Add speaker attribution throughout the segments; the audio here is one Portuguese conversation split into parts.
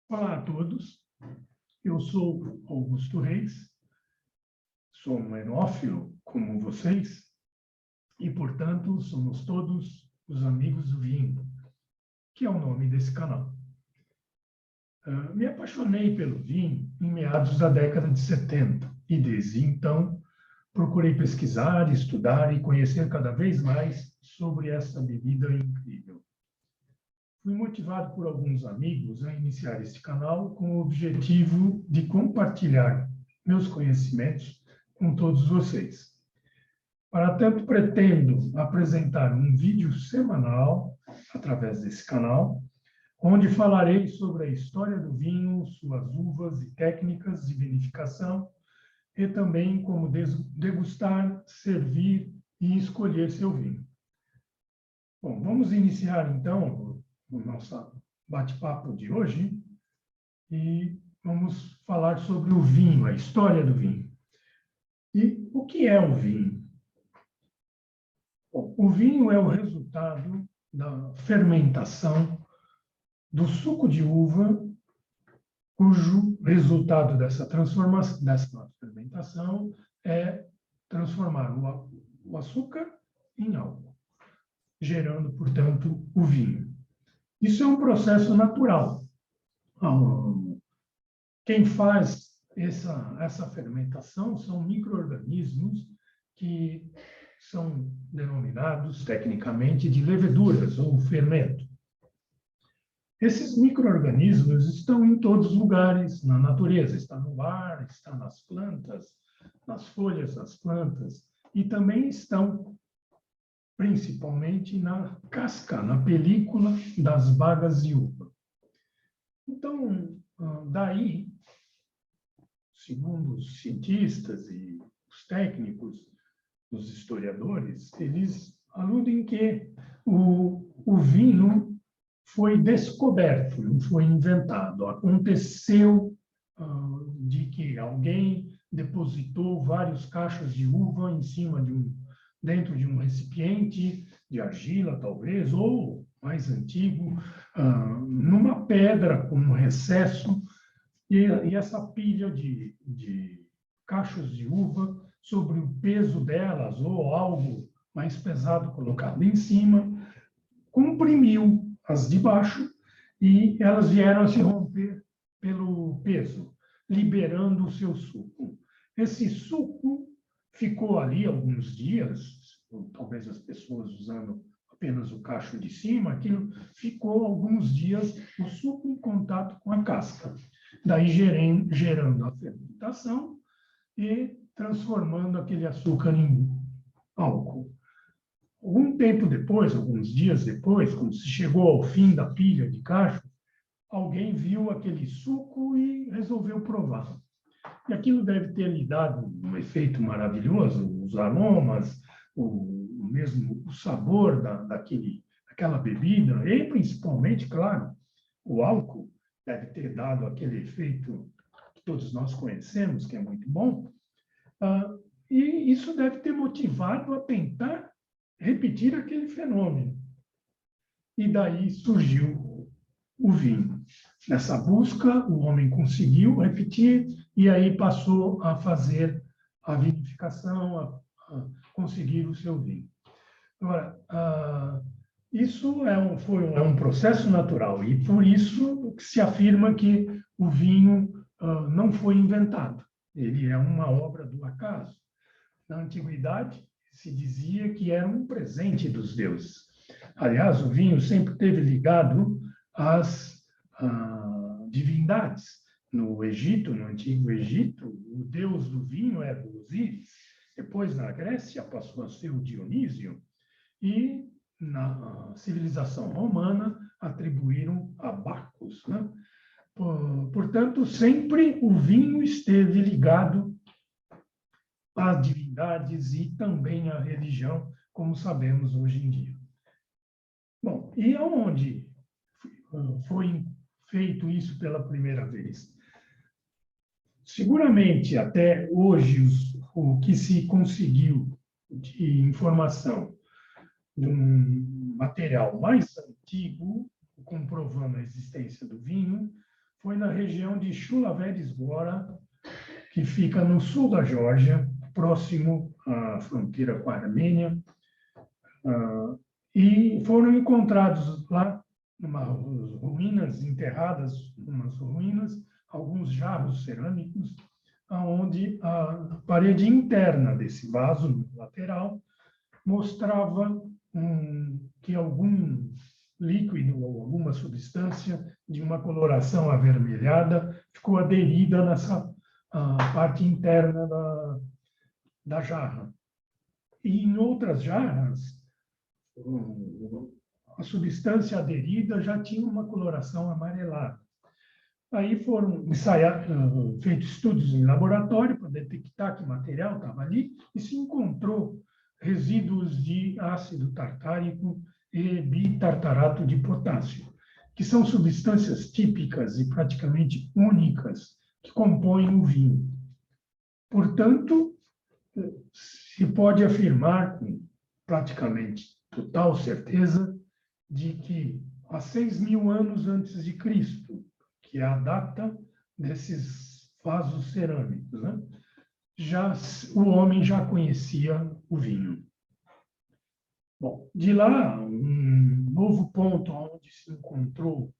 Speaker 1: Olá a todos, eu sou Augusto Reis, sou um enófilo como vocês e, portanto, somos todos os amigos do vinho, que é o nome desse canal. Me apaixonei pelo vinho em meados da década de 70 e, desde então, procurei pesquisar, estudar e conhecer cada vez mais sobre essa bebida incrível. Fui motivado por alguns amigos a iniciar este canal com o objetivo de compartilhar meus conhecimentos com todos vocês. Para tanto, pretendo apresentar um vídeo semanal através desse canal, onde falarei sobre a história do vinho, suas uvas e técnicas de vinificação, e também como degustar, servir e escolher seu vinho. Bom, vamos iniciar então o nosso bate-papo de hoje e vamos falar sobre o vinho, a história do vinho. E o que é o vinho? Bom, o vinho é o resultado da fermentação do suco de uva, cujo resultado dessa transformação, dessa fermentação é transformar o açúcar em álcool, gerando, portanto, o vinho. Isso é um processo natural. Quem faz essa fermentação são micro-organismos que são denominados tecnicamente de leveduras ou fermento. Esses micro-organismos estão em todos os lugares na natureza, está no ar, está nas plantas, nas folhas das plantas, e também estão principalmente na casca, na película das bagas de uva. Então, daí, segundo os cientistas e os técnicos, os historiadores, eles aludem que o vinho foi descoberto, não foi inventado. Aconteceu de que alguém depositou vários cachos de uva em cima dentro de um recipiente de argila, talvez, ou mais antigo, numa pedra com um recesso, e essa pilha de cachos de uva, sobre o peso delas, ou algo mais pesado colocado em cima, comprimiu as de baixo e elas vieram a se romper pelo peso, liberando o seu suco. Esse suco ficou ali alguns dias, talvez as pessoas usando apenas o cacho de cima, aquilo ficou alguns dias o suco em contato com a casca, daí gerando a fermentação e transformando aquele açúcar em álcool. Algum tempo depois, alguns dias depois, quando se chegou ao fim da pilha de cacho, alguém viu aquele suco e resolveu provar. E aquilo deve ter lhe dado um efeito maravilhoso, os aromas, mesmo o sabor daquela bebida, e principalmente, claro, o álcool deve ter dado aquele efeito que todos nós conhecemos, que é muito bom, e isso deve ter motivado a tentar repetir aquele fenômeno. E daí surgiu o vinho. Nessa busca, o homem conseguiu repetir e aí passou a fazer a vinificação, a conseguir o seu vinho. Agora, isso é um processo natural e por isso se afirma que o vinho não foi inventado. Ele é uma obra do acaso. Na antiguidade, se dizia que era um presente dos deuses. Aliás, o vinho sempre esteve ligado às divindades. No Egito, no Antigo Egito, o deus do vinho era o Osíris. Depois, na Grécia, passou a ser o Dionísio. E na civilização romana, atribuíram a Bacchus, né? Portanto, sempre o vinho esteve ligado às divindades e também à religião, como sabemos hoje em dia. Bom, e aonde foi feito isso pela primeira vez? Seguramente, até hoje, o que se conseguiu de informação de um material mais antigo, comprovando a existência do vinho, foi na região de Chulaverisbora, que fica no sul da Geórgia, próximo à fronteira com a Armênia, e foram encontrados lá umas ruínas, enterradas umas ruínas, alguns jarros cerâmicos, onde a parede interna desse vaso lateral mostrava que algum líquido ou alguma substância de uma coloração avermelhada ficou aderida nessa parte interna da jarra. E em outras jarras, a substância aderida já tinha uma coloração amarelada. Aí foram feitos estudos em laboratório para detectar que material estava ali e se encontrou resíduos de ácido tartárico e bitartarato de potássio, que são substâncias típicas e praticamente únicas que compõem o vinho. Portanto, se pode afirmar com praticamente total certeza de que há 6.000 anos antes de Cristo, que é a data desses vasos cerâmicos, né? O homem já conhecia o vinho. Bom, de lá, um novo ponto onde se encontrou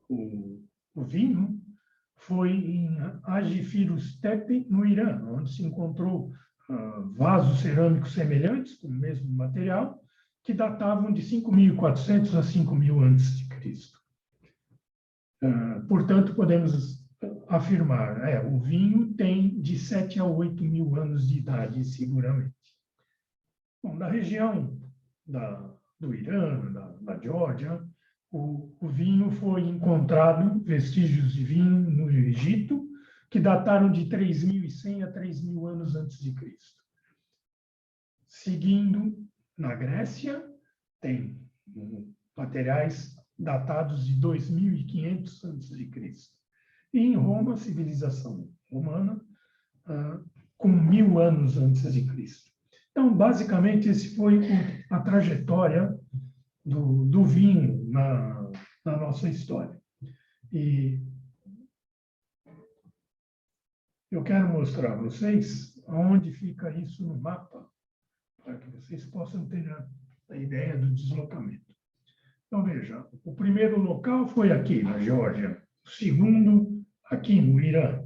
Speaker 1: o vinho foi em Agifirus-Tepe, no Irã, onde se encontrou vasos cerâmicos semelhantes, com o mesmo material, que datavam de 5.400 a 5.000 antes de Cristo. Portanto, podemos afirmar, o vinho tem de 7 a 8.000 anos de idade, seguramente. Bom, na região do Irã, da Geórgia, o vinho foi encontrado, vestígios de vinho no Egito, que dataram de 3.100 a 3.000 anos antes de Cristo. Seguindo, na Grécia, tem materiais datados de 2.500 antes de Cristo. E em Roma, civilização romana, com 1.000 anos antes de Cristo. Então, basicamente, esse foi a trajetória do vinho na nossa história. E eu quero mostrar a vocês onde fica isso no mapa, para que vocês possam ter a ideia do deslocamento. Então, veja, o primeiro local foi aqui, na Geórgia. O segundo, aqui no Irã.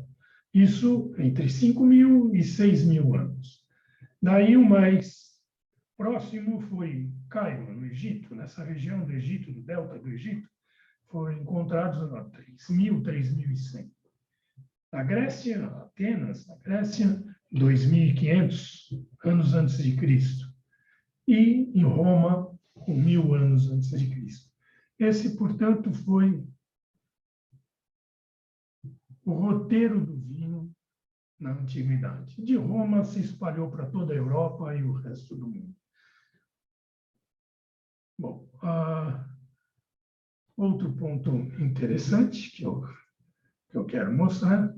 Speaker 1: Isso entre 5.000 e 6.000 anos. Daí, o mais próximo foi Cairo, no Egito. Nessa região do Egito, do delta do Egito, foram encontrados 3.000, 3.100. Na Grécia, Atenas, na Grécia, 2.500 anos antes de Cristo. E em Roma, com 1.000 anos antes de Cristo. Esse, portanto, foi o roteiro do vinho na antiguidade. De Roma se espalhou para toda a Europa e o resto do mundo. Bom, outro ponto interessante que eu quero mostrar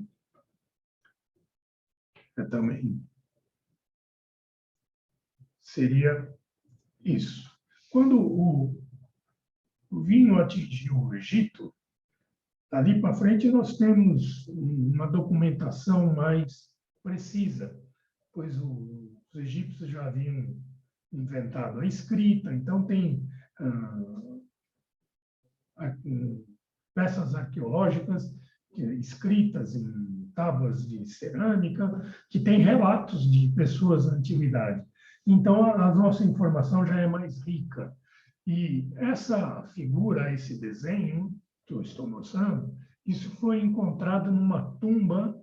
Speaker 1: também seria isso. Quando o vinho atingiu o Egito, dali para frente nós temos uma documentação mais precisa, pois os egípcios já haviam inventado a escrita, então tem peças arqueológicas escritas em tábuas de cerâmica, que têm relatos de pessoas da antiguidade. Então, a nossa informação já é mais rica. E essa figura, esse desenho que eu estou mostrando, isso foi encontrado numa tumba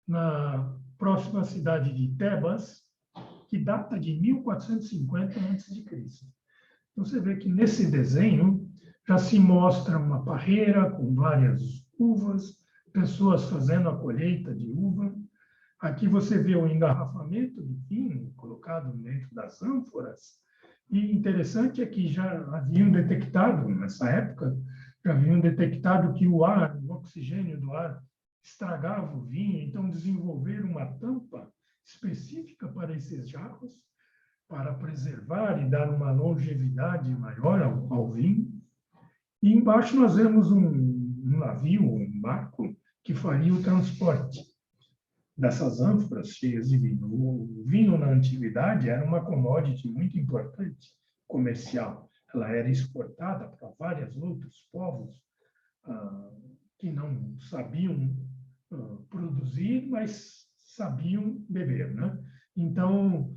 Speaker 1: na próxima cidade de Tebas, que data de 1450 a.C. Então, você vê que nesse desenho já se mostra uma parreira com várias uvas, pessoas fazendo a colheita de uva. Aqui você vê o engarrafamento do vinho colocado dentro das ânforas. E interessante é que já haviam detectado, nessa época, já haviam detectado que o ar, o oxigênio do ar, estragava o vinho, então desenvolveram uma tampa específica para esses jarros, para preservar e dar uma longevidade maior ao vinho. E embaixo nós vemos um um navio, um barco, que faria o transporte dessas ânforas cheias de vinho. O vinho, na antiguidade, era uma commodity muito importante, comercial. Ela era exportada para vários outros povos que não sabiam produzir, mas sabiam beber, né? Então,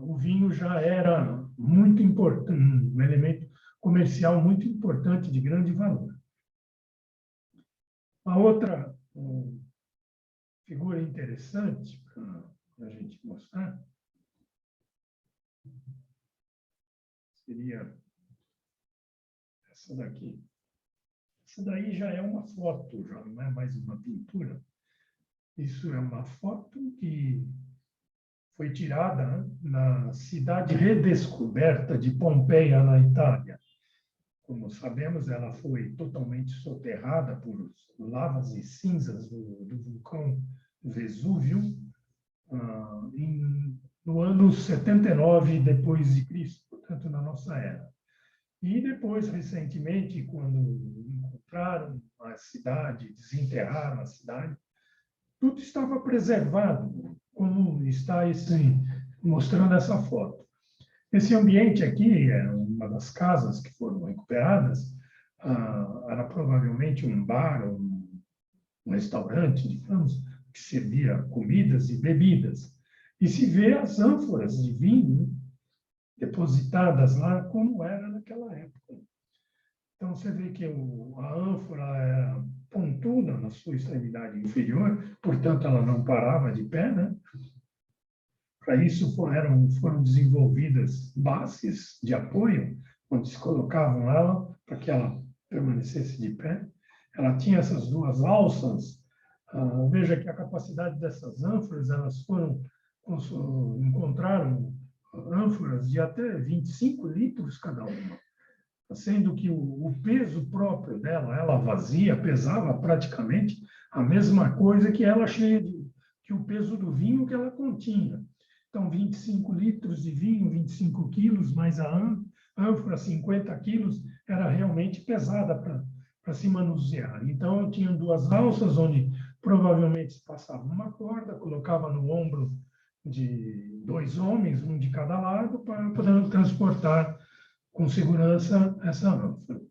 Speaker 1: o vinho já era muito importante, um elemento comercial muito importante, de grande valor. A outra figura interessante para a gente mostrar seria essa daqui. Essa daí já é uma foto, já não é mais uma pintura. Isso é uma foto que foi tirada na cidade redescoberta de Pompeia, na Itália. Como sabemos, ela foi totalmente soterrada por lavas e cinzas do vulcão Vesúvio no ano 79 depois de Cristo, portanto, na nossa era. E depois, recentemente, quando encontraram a cidade, desenterraram a cidade, tudo estava preservado, como está mostrando essa foto. Esse ambiente aqui, é uma das casas que foram recuperadas, era provavelmente um bar, um restaurante, digamos, que servia comidas e bebidas. E se vê as ânforas de vinho depositadas lá como era naquela época. Então, você vê que a ânfora era pontuda na sua extremidade inferior, portanto, ela não parava de pé, né? Para isso foram desenvolvidas bases de apoio, onde se colocavam ela para que ela permanecesse de pé. Ela tinha essas duas alças. Veja que a capacidade dessas ânforas, encontraram ânforas de até 25 litros cada uma, sendo que o peso próprio dela, ela vazia, pesava praticamente a mesma coisa que ela cheia que o peso do vinho que ela continha. Então, 25 litros de vinho, 25 quilos, mais a ânfora, 50 quilos, era realmente pesada para se manusear. Então, tinham duas alças, onde provavelmente se passava uma corda, colocava no ombro de dois homens, um de cada lado, para poder transportar com segurança essa ânfora.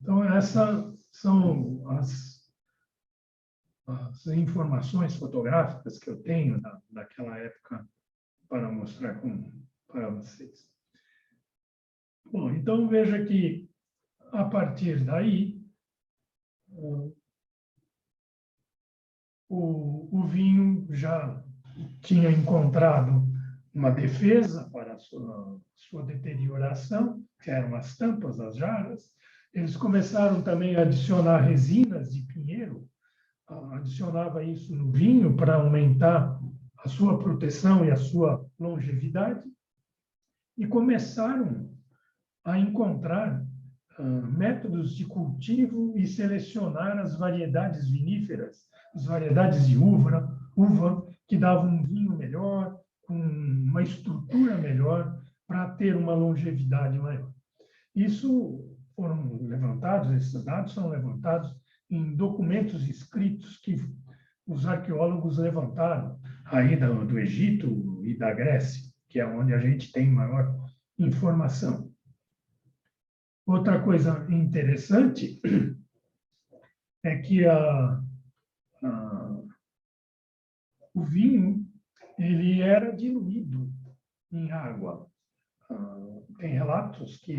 Speaker 1: Então, essas são as informações fotográficas que eu tenho daquela época para mostrar para vocês. Bom, então veja que, a partir daí, o vinho já tinha encontrado uma defesa para a sua deterioração, que eram as tampas das jarras. Eles começaram também a adicionar resinas de pinheiro, adicionava isso no vinho para aumentar a sua proteção e a sua longevidade, e começaram a encontrar métodos de cultivo e selecionar as variedades viníferas, as variedades de uva que davam um vinho melhor, com uma estrutura melhor, para ter uma longevidade maior. Isso foram levantados, esses dados são levantados em documentos escritos que os arqueólogos levantaram aí do Egito e da Grécia, que é onde a gente tem maior informação. Outra coisa interessante é que o vinho ele era diluído em água. Tem relatos que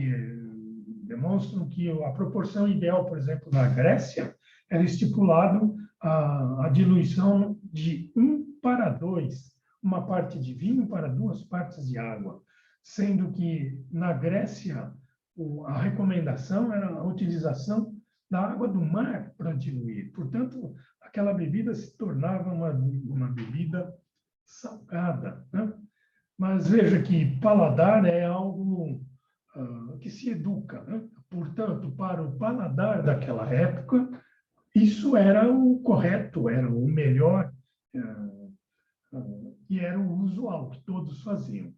Speaker 1: demonstram que a proporção ideal, por exemplo, na Grécia, era estipulado a diluição de 1:2, uma parte de vinho para 2 partes de água, sendo que na Grécia a recomendação era a utilização da água do mar para diluir. Portanto, aquela bebida se tornava uma bebida salgada, né? Mas veja que paladar é algo que se educa, né? Portanto, para o paladar daquela época, isso era o correto, era o melhor e era o usual, que todos faziam.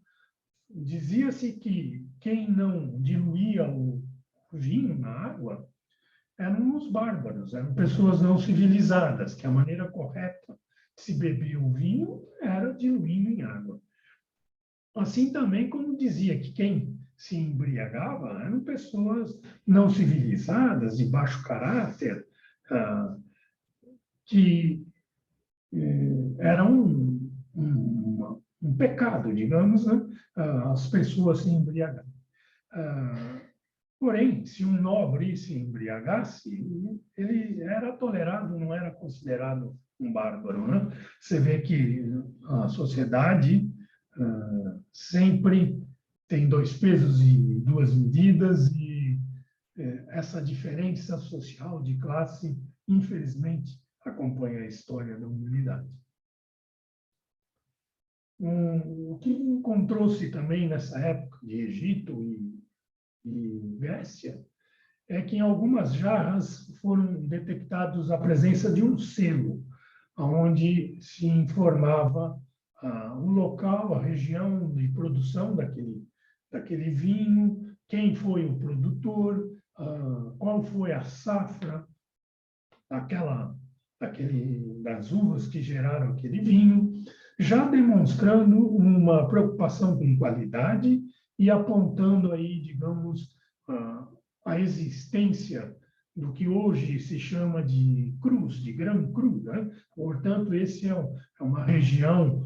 Speaker 1: Dizia-se que quem não diluía o vinho na água eram os bárbaros, eram pessoas não civilizadas, que a maneira correta de se beber o vinho era diluindo em água. Assim também como dizia que quem se embriagava eram pessoas não civilizadas, de baixo caráter, que era um pecado, digamos, né? As pessoas se embriagarem. Porém, se um nobre se embriagasse, ele era tolerado, não era considerado um bárbaro, né? Você vê que a sociedade sempre tem dois pesos e duas medidas, e essa diferença social de classe, infelizmente, acompanha a história da humanidade. O que encontrou-se também nessa época de Egito e Grécia é que em algumas jarras foram detectados a presença de um selo, onde se informava o local, a região de produção daquele vinho, quem foi o produtor, qual foi a safra das uvas que geraram aquele vinho, já demonstrando uma preocupação com qualidade e apontando aí, digamos, a existência do que hoje se chama de crus, de grão cru, né? Portanto, esse é uma região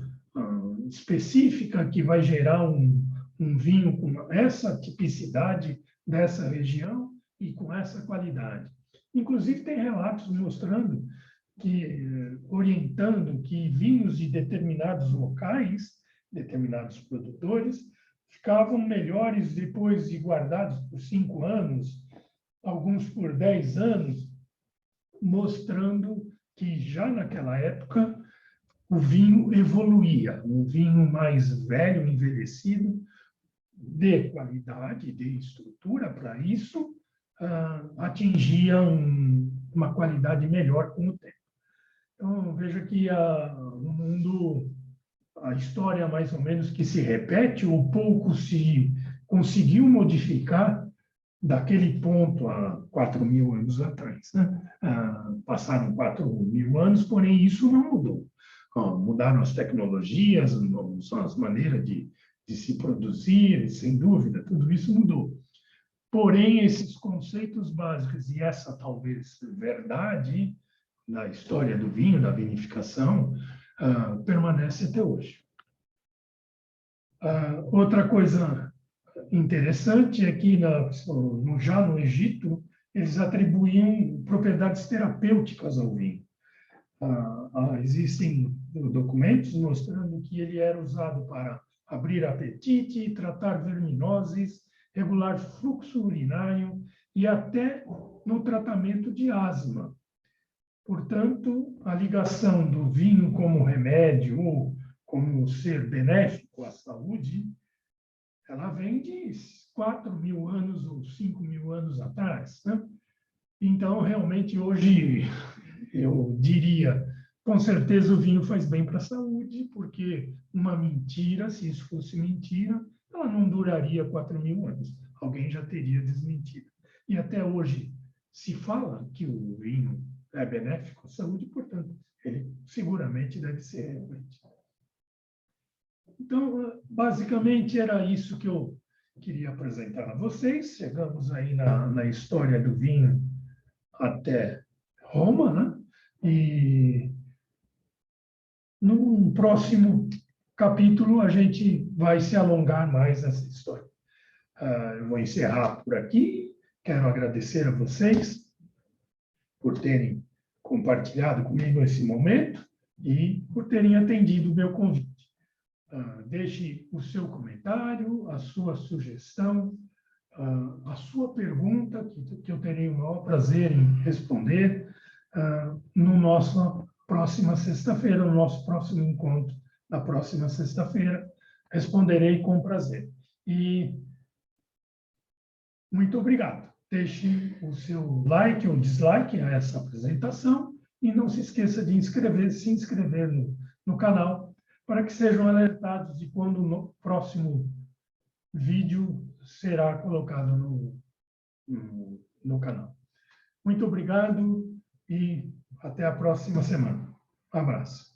Speaker 1: específica que vai gerar um vinho com essa tipicidade dessa região e com essa qualidade. Inclusive, tem relatos mostrando orientando que vinhos de determinados locais, determinados produtores, ficavam melhores depois de guardados por 5 anos, alguns por 10 anos, mostrando que já naquela época o vinho evoluía, um vinho mais velho, envelhecido, de qualidade, de estrutura para isso, atingia uma qualidade melhor com o tempo. Então, veja que no mundo, a história mais ou menos que se repete, ou pouco se conseguiu modificar daquele ponto há 4.000 anos atrás, né? Passaram 4.000 anos, porém isso não mudou. Mudaram as tecnologias, as maneiras de se produzir, sem dúvida, tudo isso mudou. Porém, esses conceitos básicos e essa talvez verdade na história do vinho, da vinificação, permanece até hoje. Outra coisa interessante é que já no Egito eles atribuíam propriedades terapêuticas ao vinho. Existem documentos mostrando que ele era usado para abrir apetite, tratar verminoses, regular fluxo urinário e até no tratamento de asma. Portanto, a ligação do vinho como remédio ou como ser benéfico à saúde, ela vem de 4.000 anos ou 5.000 anos atrás, né? Então, realmente, hoje, eu diria, com certeza o vinho faz bem para a saúde, porque uma mentira, se isso fosse mentira, ela não duraria 4.000 anos. Alguém já teria desmentido. E até hoje se fala que o vinho é benéfico à saúde, portanto, ele seguramente deve ser realmente. Então, basicamente, era isso que eu queria apresentar a vocês. Chegamos aí na história do vinho até Roma, né? E no próximo capítulo a gente vai se alongar mais nessa história. Eu vou encerrar por aqui. Quero agradecer a vocês por terem compartilhado comigo esse momento e por terem atendido o meu convite. Deixe o seu comentário, a sua sugestão, a sua pergunta, que eu terei o maior prazer em responder no nossa próxima sexta-feira, no nosso próximo encontro, na próxima sexta-feira. Responderei com prazer. E muito obrigado. Deixe o seu like ou dislike a essa apresentação e não se esqueça de se inscrever no canal para que sejam alertados de quando o próximo vídeo será colocado no canal. Muito obrigado e até a próxima semana. Um abraço.